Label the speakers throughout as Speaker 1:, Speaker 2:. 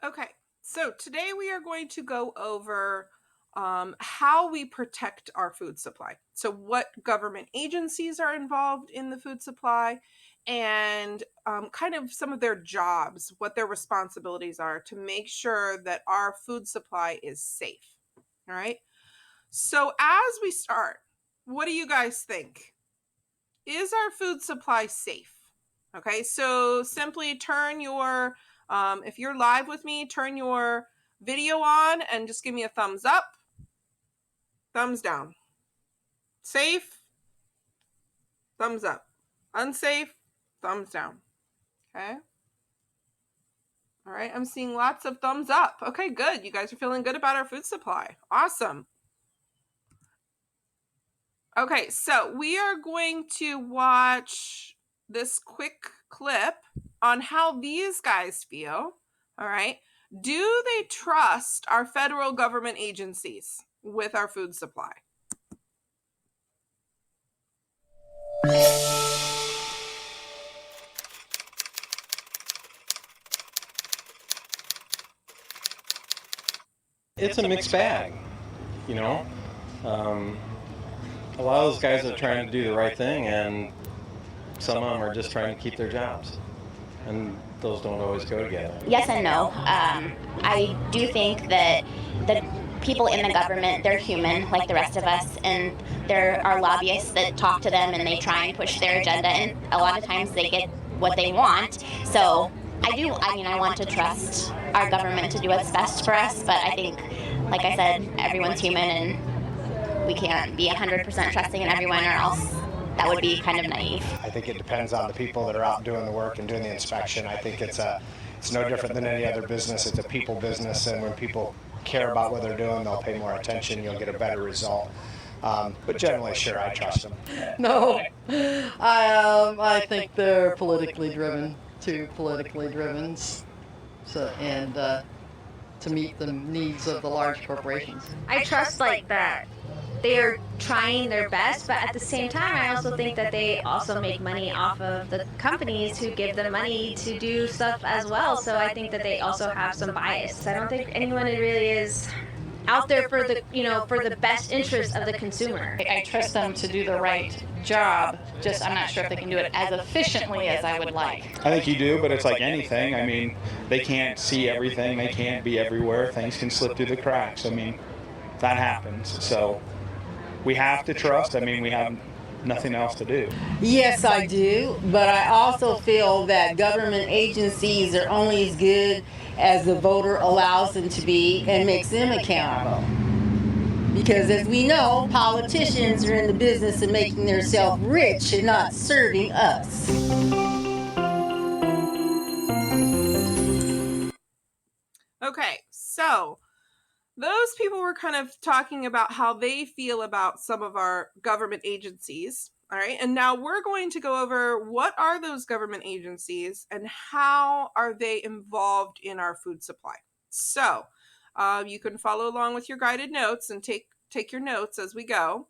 Speaker 1: Okay, so today we are going to go over how we protect our food supply. So, what government agencies are involved in the food supply, and kind of some of their jobs, what their responsibilities are to make sure that our food supply is safe. All right, so as we start, what do you guys think? Is our food supply safe? Okay, so simply turn your, if you're live with me, turn your video on and just give me a thumbs up, thumbs down. Safe, thumbs up. Unsafe, thumbs down. Okay. All right, I'm seeing lots of thumbs up. Okay, good. You guys are feeling good about our food supply. Awesome. Okay, so we are going to watch this quick clip on how these guys feel. All right. Do they trust our federal government agencies with our food supply?
Speaker 2: It's a mixed bag, you know. Um, a lot of those guys are trying to do the right thing, and some of them are just trying to keep their jobs, and those don't always go together.
Speaker 3: Yes and no. I do think that the people in the government, they're human like the rest of us, and there are lobbyists that talk to them and they try and push their agenda, and a lot of times they get what they want. So I want to trust our government to do what's best for us, but I think, like I said, everyone's human and we can't be 100% trusting in everyone, or else that would be kind of naive.
Speaker 4: I think it depends on the people that are out doing the work and doing the inspection. I think it's no different than any other business. It's a people business, and when people care about what they're doing, they'll pay more attention. You'll get a better result. But generally, sure, I trust them.
Speaker 5: No, I think they're politically driven, too politically driven, so and to meet the needs of the large corporations.
Speaker 6: I trust like that they're trying their best, but at the same time I also think that they also make money off of the companies who give them money to do stuff as well. So I think that they also have some bias. I don't think anyone really is out there for the for the best interest of the consumer.
Speaker 7: I trust them to do the right job, just I'm not sure if they can do it as efficiently as I would like.
Speaker 8: I think you do, but it's like anything. I mean, they can't see everything. They can't be everywhere. Things can slip through the cracks. I mean, that happens. So we have to trust. I mean, we have nothing else to do.
Speaker 5: Yes, I do, but I also feel that government agencies are only as good as the voter allows them to be and makes them accountable. Because as we know, politicians are in the business of making themselves rich and not serving us.
Speaker 1: Okay, so those people were kind of talking about how they feel about some of our government agencies. All right, and now we're going to go over what are those government agencies and how are they involved in our food supply. So you can follow along with your guided notes and take your notes as we go.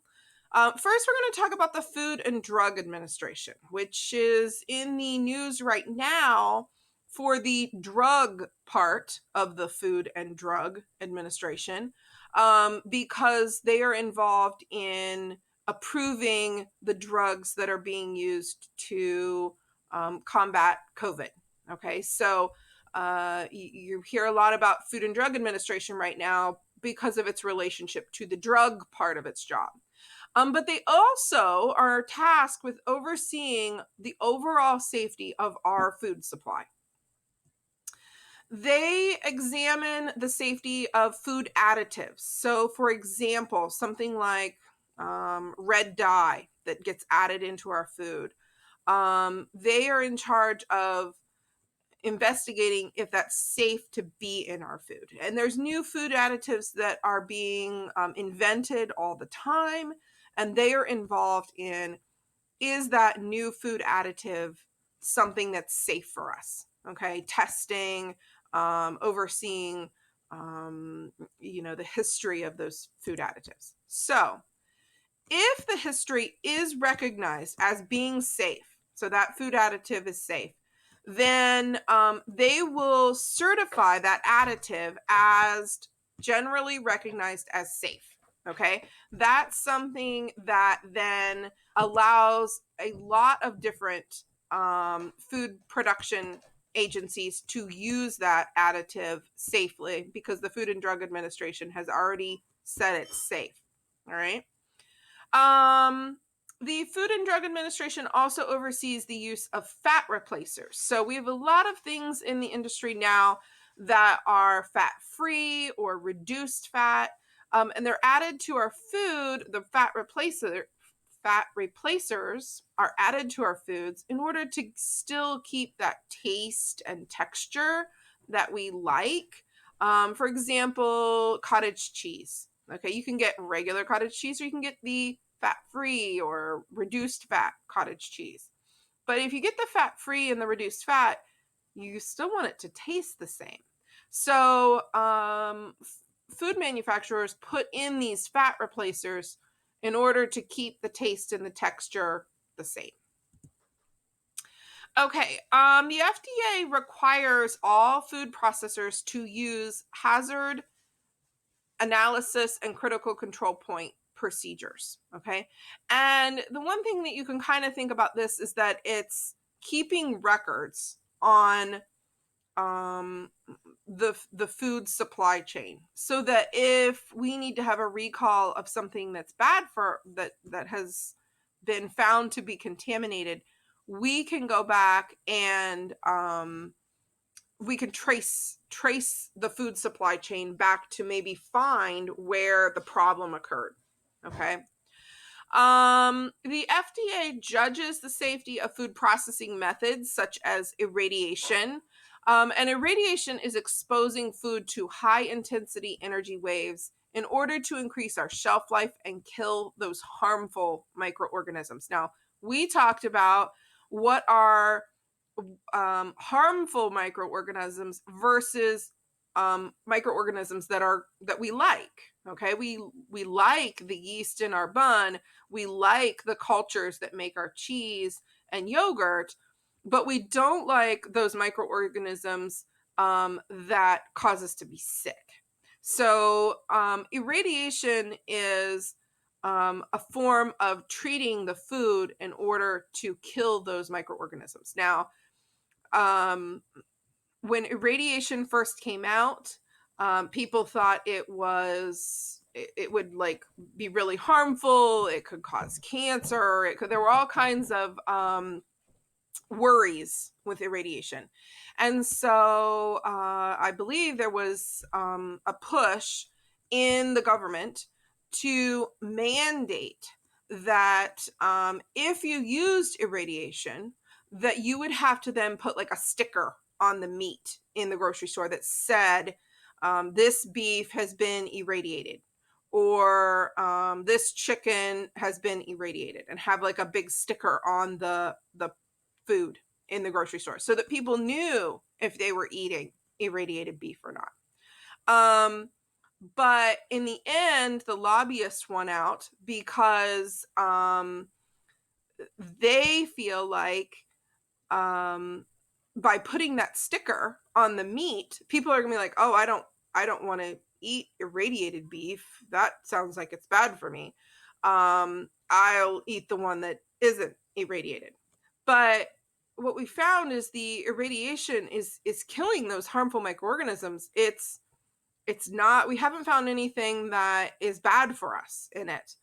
Speaker 1: First, we're going to talk about the Food and Drug Administration, which is in the news right now for the drug part of the Food and Drug Administration, because they are involved in approving the drugs that are being used to combat COVID. Okay, so you hear a lot about Food and Drug Administration right now because of its relationship to the drug part of its job. But they also are tasked with overseeing the overall safety of our food supply. They examine the safety of food additives. So, for example, something like red dye that gets added into our food. They are in charge of investigating if that's safe to be in our food. And there's new food additives that are being invented all the time, and they are involved in, is that new food additive something that's safe for us? Okay, testing, overseeing, the history of those food additives. So if the history is recognized as being safe, so that food additive is safe, then they will certify that additive as generally recognized as safe. Okay, that's something that then allows a lot of different food production agencies to use that additive safely because the Food and Drug Administration has already said it's safe. All right. The Food and Drug Administration also oversees the use of fat replacers. So we have a lot of things in the industry now that are fat-free or reduced fat, and they're added to our food. The fat replacers are added to our foods in order to still keep that taste and texture that we like. For example, cottage cheese. Okay, you can get regular cottage cheese or you can get the fat-free or reduced fat cottage cheese. But if you get the fat-free and the reduced fat, you still want it to taste the same. So food manufacturers put in these fat replacers in order to keep the taste and the texture the same. Okay, the FDA requires all food processors to use hazard analysis and critical control point procedures. Okay, and the one thing that you can kind of think about this is that it's keeping records on the food supply chain, so that if we need to have a recall of something that's bad for that has been found to be contaminated, we can go back and we can trace the food supply chain back to maybe find where the problem occurred. Okay. The FDA judges the safety of food processing methods such as irradiation. And irradiation is exposing food to high intensity energy waves in order to increase our shelf life and kill those harmful microorganisms. Now, we talked about what are harmful microorganisms versus microorganisms that we like. Okay, we like the yeast in our bun, we like the cultures that make our cheese and yogurt, but we don't like those microorganisms that cause us to be sick. So irradiation is a form of treating the food in order to kill those microorganisms. Now, when irradiation first came out, people thought it would like be really harmful. It could cause cancer. There were all kinds of worries with irradiation. And so I believe there was a push in the government to mandate that if you used irradiation, that you would have to then put like a sticker on the meat in the grocery store that said, this beef has been irradiated, or this chicken has been irradiated, and have like a big sticker on the food in the grocery store so that people knew if they were eating irradiated beef or not. But in the end, the lobbyists won out because they feel like by putting that sticker on the meat, people are gonna be like, oh, I don't want to eat irradiated beef. That sounds like it's bad for me. I'll eat the one that isn't irradiated. But what we found is the irradiation is killing those harmful microorganisms. It's not, we haven't found anything that is bad for us in it.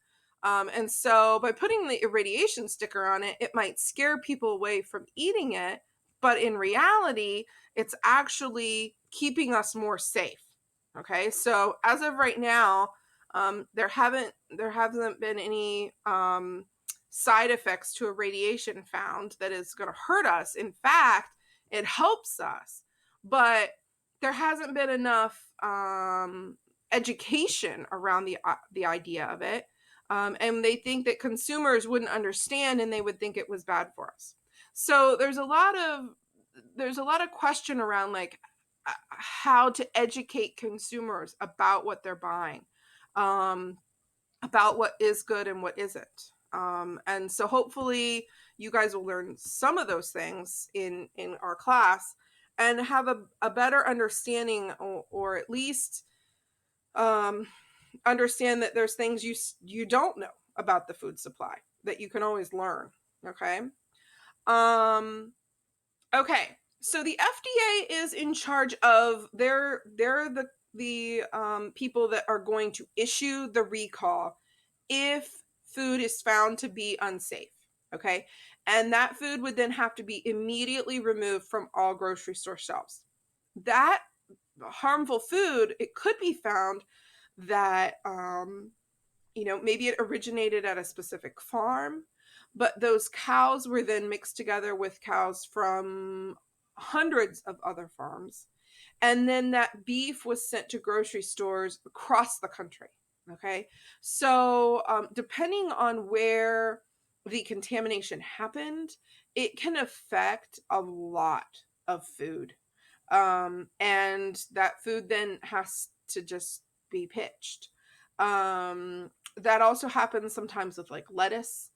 Speaker 1: And so by putting the irradiation sticker on it, it might scare people away from eating it, but in reality, it's actually keeping us more safe. Okay, so as of right now, there haven't been any side effects to irradiation found that is going to hurt us. In fact, it helps us, but there hasn't been enough education around the idea of it. And they think that consumers wouldn't understand and they would think it was bad for us. So there's a lot of question around like how to educate consumers about what they're buying, about what is good and what isn't. And so hopefully you guys will learn some of those things in our class and have a better understanding, or at least understand that there's things you don't know about the food supply that you can always learn. Okay. Okay. So the FDA is in charge of they're the people that are going to issue the recall if food is found to be unsafe. Okay. And that food would then have to be immediately removed from all grocery store shelves. That harmful food, it could be found that maybe it originated at a specific farm, but those cows were then mixed together with cows from hundreds of other farms, and then that beef was sent to grocery stores across the country. Okay. So depending on where the contamination happened, it can affect a lot of food. And that food then has to just be pitched. That also happens sometimes with like lettuce,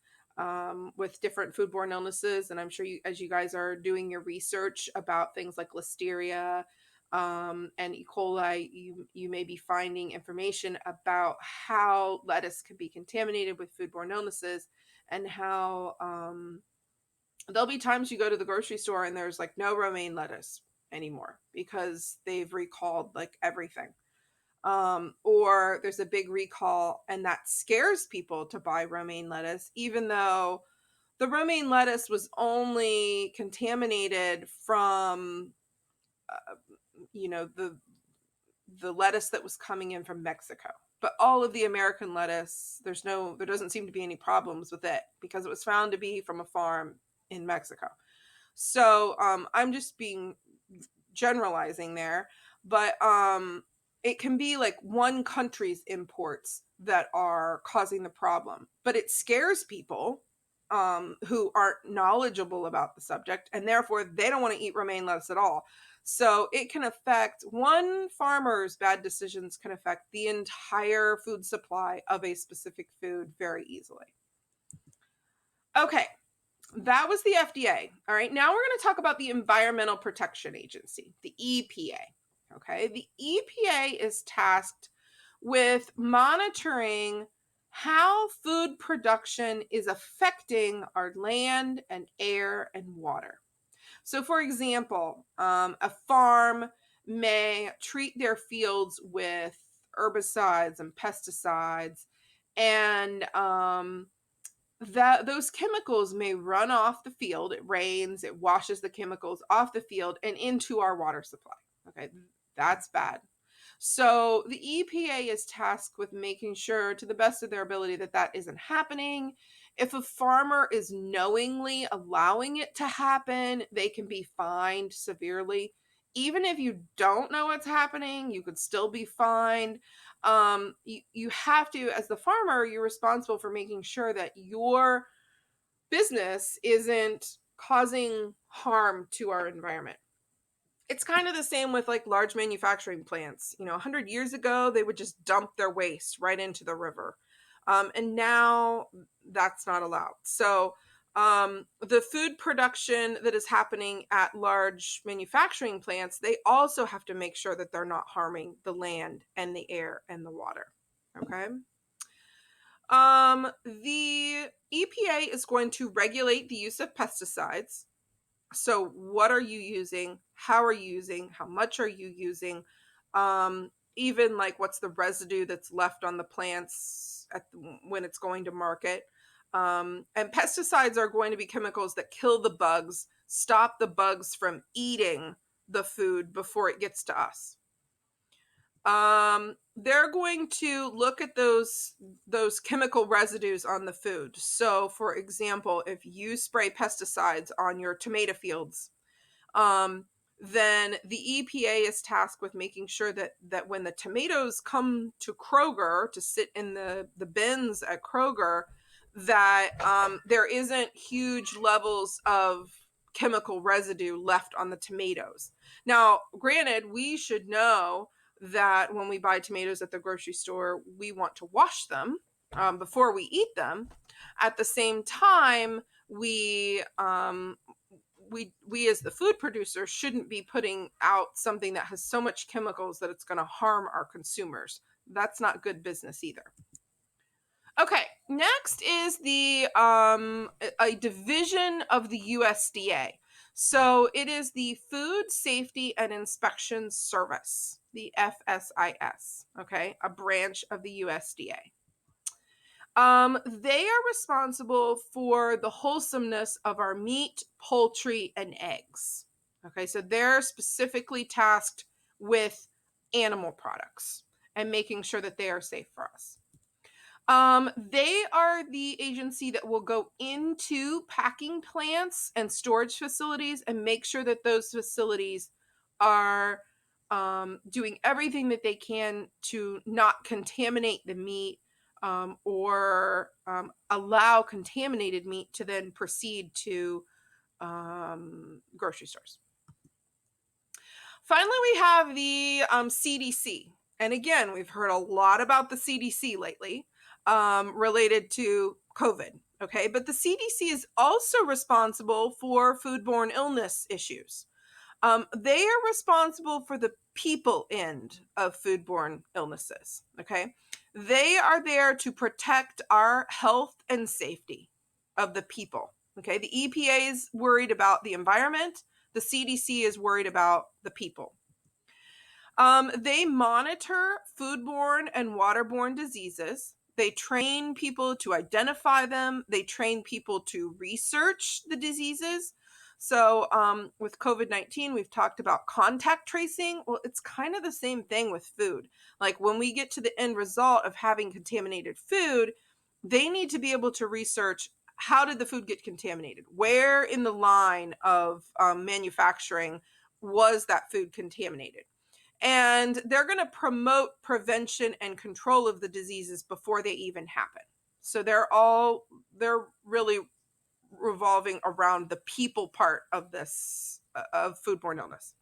Speaker 1: with different foodborne illnesses. And I'm sure as you guys are doing your research about things like listeria, and E. coli, you may be finding information about how lettuce can be contaminated with foodborne illnesses, and how there'll be times you go to the grocery store and there's like no romaine lettuce anymore because they've recalled like everything. Or there's a big recall and that scares people to buy romaine lettuce, even though the romaine lettuce was only contaminated from the lettuce that was coming in from Mexico. But all of the American lettuce, there doesn't seem to be any problems with it because it was found to be from a farm in Mexico. So I'm just being generalizing there, but it can be like one country's imports that are causing the problem, but it scares people who aren't knowledgeable about the subject, and therefore they don't want to eat romaine lettuce at all. So it can affect one farmer's bad decisions can affect the entire food supply of a specific food very easily. Okay, that was the FDA. All right, now we're going to talk about the Environmental Protection Agency, the EPA. Okay, the EPA is tasked with monitoring how food production is affecting our land and air and water. So, for example, a farm may treat their fields with herbicides and pesticides, and those chemicals may run off the field. It rains, it washes the chemicals off the field and into our water supply. Okay, that's bad. So the EPA is tasked with making sure, to the best of their ability, that that isn't happening. If a farmer is knowingly allowing it to happen, they can be fined severely. Even if you don't know what's happening, you could still be fined. You have to, as the farmer, you're responsible for making sure that your business isn't causing harm to our environment. It's kind of the same with like large manufacturing plants. 100 years ago, they would just dump their waste right into the river. And now that's not allowed. So the food production that is happening at large manufacturing plants, they also have to make sure that they're not harming the land and the air and the water. Okay. The EPA is going to regulate the use of pesticides. So what are you using? How are you using? How much are you using? Even like what's the residue that's left on the plants when it's going to market? And pesticides are going to be chemicals that kill the bugs, stop the bugs from eating the food before it gets to us. They're going to look at those chemical residues on the food. So, for example, if you spray pesticides on your tomato fields, then the EPA is tasked with making sure that when the tomatoes come to Kroger to sit in the bins at Kroger, that there isn't huge levels of chemical residue left on the tomatoes. Now, granted, we should know that when we buy tomatoes at the grocery store, we want to wash them before we eat them. At the same time, we as the food producer shouldn't be putting out something that has so much chemicals that it's going to harm our consumers. That's not good business either. Okay, next is the a division of the USDA. So it is the Food Safety and Inspection Service, the FSIS, okay, a branch of the USDA. They are responsible for the wholesomeness of our meat, poultry, and eggs. Okay, so they're specifically tasked with animal products and making sure that they are safe for us. They are the agency that will go into packing plants and storage facilities and make sure that those facilities are doing everything that they can to not contaminate the meat, or allow contaminated meat to then proceed to grocery stores. Finally, we have the CDC. And again, we've heard a lot about the CDC lately, related to COVID. Okay, but the CDC is also responsible for foodborne illness issues. They are responsible for the people end of foodborne illnesses. Okay, they are there to protect our health and safety of the people. Okay, the EPA is worried about the environment. The CDC is worried about the people. They monitor foodborne and waterborne diseases. They train people to identify them. They train people to research the diseases. So with COVID-19, we've talked about contact tracing. Well, it's kind of the same thing with food. Like when we get to the end result of having contaminated food, they need to be able to research, how did the food get contaminated? Where in the line of manufacturing was that food contaminated? And they're going to promote prevention and control of the diseases before they even happen. So they're really revolving around the people part of this, of foodborne illness.